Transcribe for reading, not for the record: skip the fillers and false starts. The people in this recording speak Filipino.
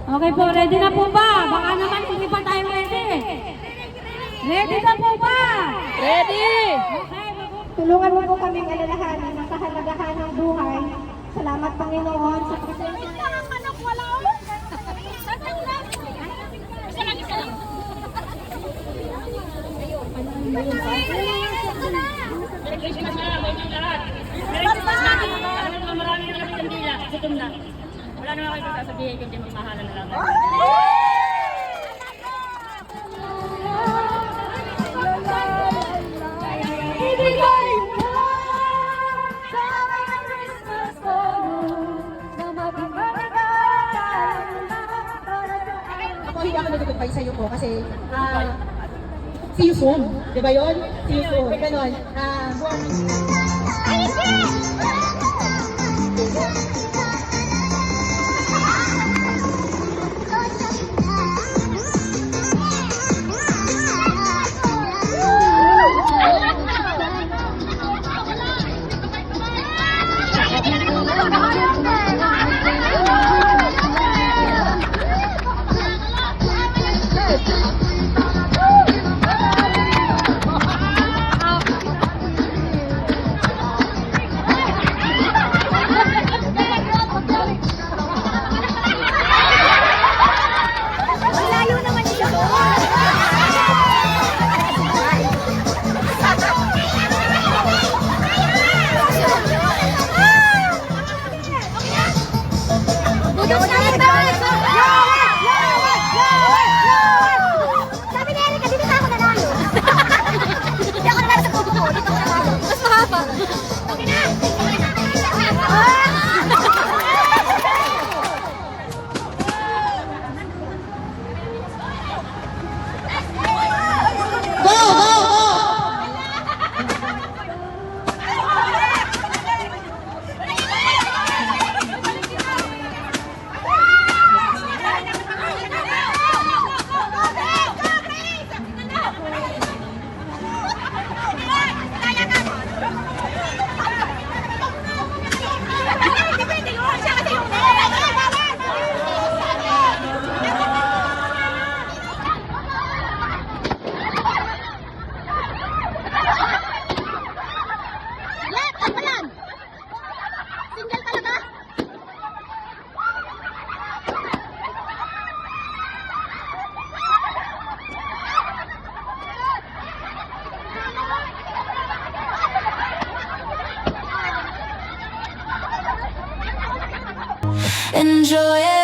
Okay po, ready na po ba? Baka naman hindi pa tayo ready. Ready na po ba? Ready! Okay, Tulungan mo po kaming alalahanin ang kahalagahan ng buhay. Salamat, Panginoon, sa presensya. Merry Christmas na lang, kayo lahat. Merry Christmas na lang. Alam mo, marami na kami kandila. Gutom na. Wala naman kayo sasabihin kundi magmahalan na lang. Ibigay mo sa aming Christmas bonus na magpapagalalang lahat para sa amin. Ako hindi ako nagtutupay sa'yo po kasi see you soon. Di ba yun? See you soon. Ganon. Sabi ni Erika, dito na ako nanalo. Hindi ako nanalo sa kubo ko. Dito ako nanalo. Mas mahaba. Okay na. Enjoy it.